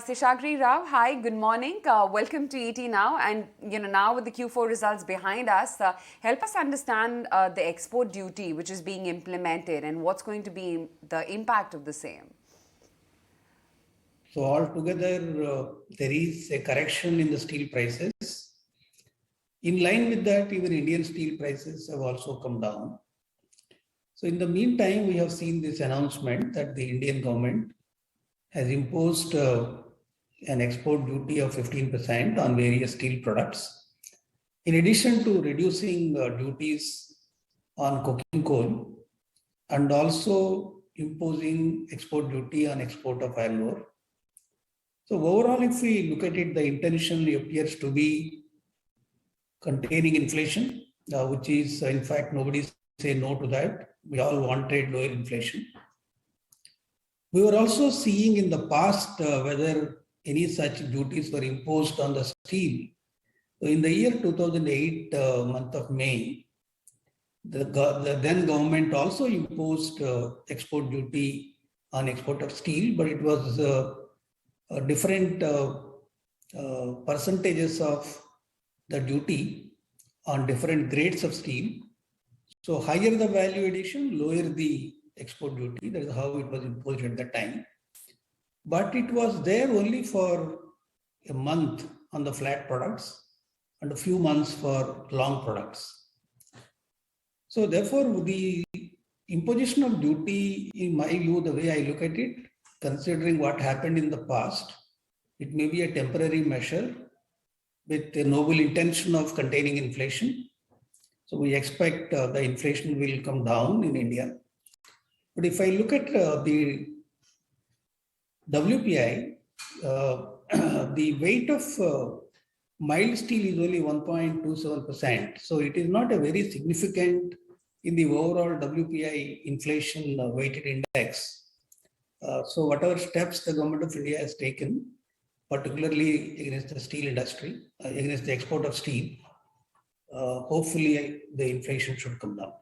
Seshagiri Rao, hi, good morning. Welcome to ET Now. And now with the Q4 results behind us, help us understand the export duty which is being implemented and what's going to be the impact of the same. So altogether, there is a correction in the steel prices. In line with that, even Indian steel prices have also come down. So in the meantime, we have seen this announcement that the Indian government has imposed an export duty of 15% on various steel products. In addition to reducing duties on coking coal and also imposing export duty on export of iron ore. So overall, if we look at it, the intention appears to be containing inflation, which is in fact nobody say no to that. We all wanted lower inflation. We were also seeing in the past whether any such duties were imposed on the steel. So in the year 2008, month of May, the then government also imposed export duty on export of steel, but it was different percentages of the duty on different grades of steel. So higher the value addition, lower the export duty. That is how it was imposed at that time. But it was there only for a month on the flat products and a few months for long products. So therefore, the imposition of duty, in my view, the way I look at it, considering what happened in the past, it may be a temporary measure with a noble intention of containing inflation. So we expect the inflation will come down in India. But if I look at the WPI, the weight of mild steel is only 1.27%. So it is not a very significant in the overall WPI inflation weighted index. So whatever steps the government of India has taken, particularly against the steel industry, against the export of steel, hopefully the inflation should come down.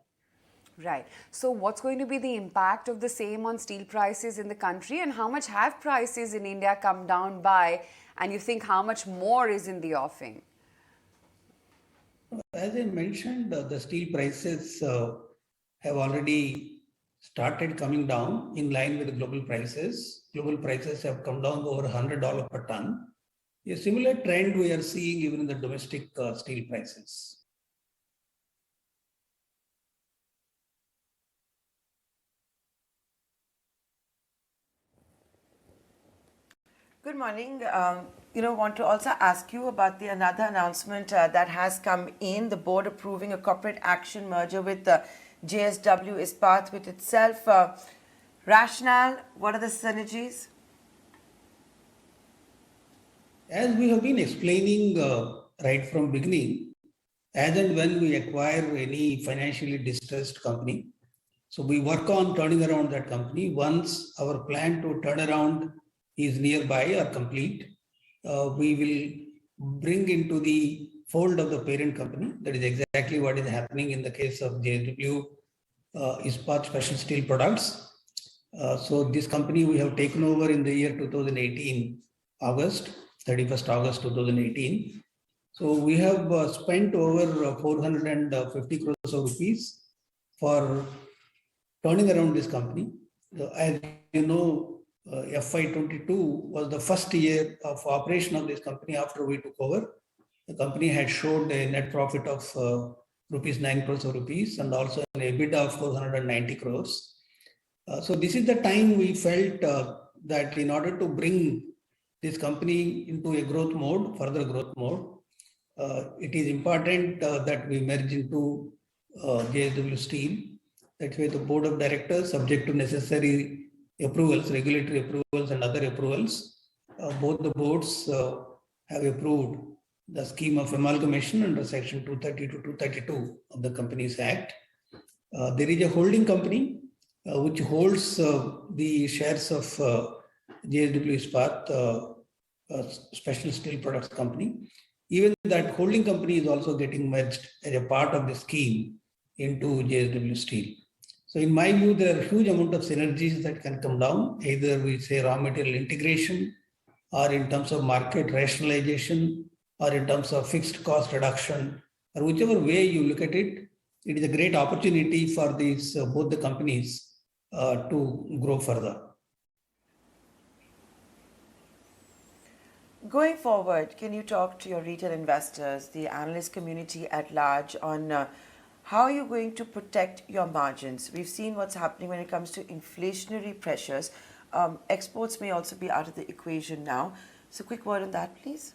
Right. So what's going to be the impact of the same on steel prices in the country, and how much have prices in India come down by, and you think how much more is in the offing? As I mentioned, the steel prices have already started coming down in line with the global prices. Global prices have come down over $100 per ton. A similar trend we are seeing even in the domestic steel prices. Good morning. Want to also ask you about the another announcement that has come in, the board approving a corporate action merger with JSW Steel with itself. Rationale, what are the synergies? As we have been explaining right from beginning, as and when we acquire any financially distressed company, so we work on turning around that company. Once our plan to turn around is nearby or complete, we will bring into the fold of the parent company. That is exactly what is happening in the case of JSW Ispat Special Steel Products. So this company we have taken over in the year 2018, 31st August 2018. So we have spent over 450 crores of rupees for turning around this company. As you know, FY22 was the first year of operation of this company after we took over. The company had showed a net profit of rupees 9 crores of rupees and also an EBITDA of 490 crores. So this is the time we felt that in order to bring this company into a growth mode, further growth mode, it is important that we merge into JSW Steel. That's why the board of directors, subject to necessary approvals, regulatory approvals and other approvals, both the boards have approved the scheme of amalgamation under section 230 to 232 of the Companies Act. There is a holding company which holds the shares of JSW Ispat Special Steel Products Company. Even that holding company is also getting merged as a part of the scheme into JSW Steel. So in my view, there are a huge amount of synergies that can come down. Either we say raw material integration or in terms of market rationalization, or in terms of fixed cost reduction, or whichever way you look at it, it is a great opportunity for these both the companies to grow further. Going forward, can you talk to your retail investors, the analyst community at large, on how you're going to protect your margins? We've seen what's happening when it comes to inflationary pressures. Exports may also be out of the equation now. So, quick word on that, please.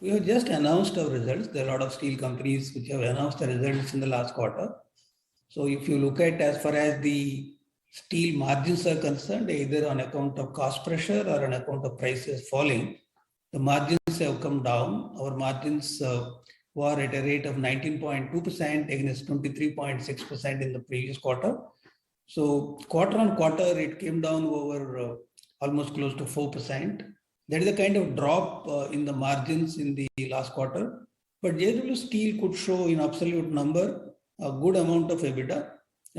We have just announced our results. There are a lot of steel companies which have announced the results in the last quarter. So if you look at as far as the steel margins are concerned, either on account of cost pressure or on account of prices falling, the margins have come down. Our margins were at a rate of 19.2% against 23.6% in the previous quarter. So quarter on quarter, it came down over almost close to 4%. There is a kind of drop in the margins in the last quarter, but JSW Steel could show in absolute number a good amount of EBITDA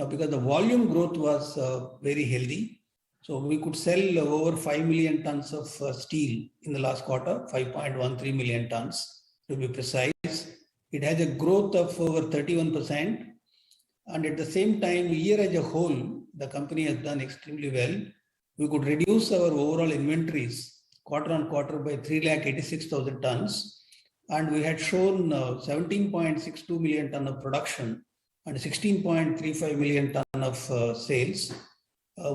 because the volume growth was very healthy. So we could sell over 5 million tons of steel in the last quarter, 5.13 million tons to be precise. It has a growth of over 31%. And at the same time, year as a whole, the company has done extremely well. We could reduce our overall inventories quarter on quarter by 386,000 tons. And we had shown 17.62 million ton of production and 16.35 million ton of sales.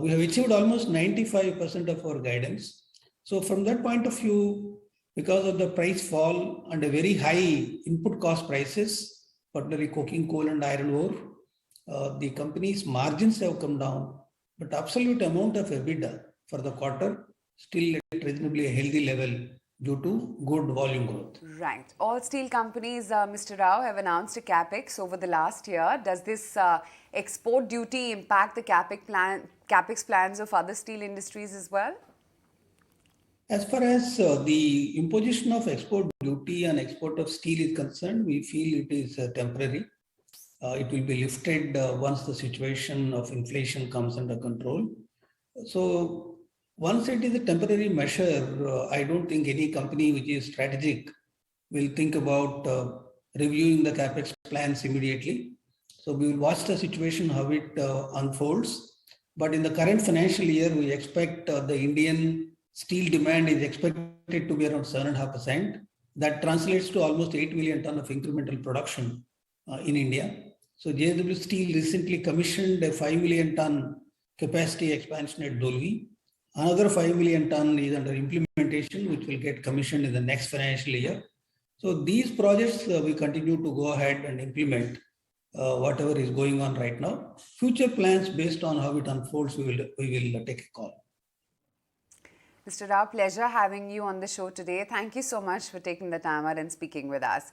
We have achieved almost 95% of our guidance. So from that point of view, because of the price fall and a very high input cost prices, particularly coking coal and iron ore, the company's margins have come down, but absolute amount of EBITDA for the quarter still at reasonably a healthy level due to good volume growth. Right. All steel companies, Mr. Rao, have announced a Capex over the last year. Does this export duty impact the Capex plans of other steel industries as well? As far as the imposition of export duty on export of steel is concerned, we feel it is temporary. It will be lifted once the situation of inflation comes under control. So once it is a temporary measure, I don't think any company which is strategic will think about reviewing the Capex plans immediately. So we will watch the situation, how it unfolds. But in the current financial year, we expect the Indian steel demand is expected to be around 7.5%. That translates to almost 8 million ton of incremental production in India. So JSW Steel recently commissioned a 5 million ton capacity expansion at Dolvi. Another 5 million ton is under implementation, which will get commissioned in the next financial year. So these projects, we continue to go ahead and implement whatever is going on right now. Future plans based on how it unfolds, we will take a call. Mr. Rao, pleasure having you on the show today. Thank you so much for taking the time out and speaking with us.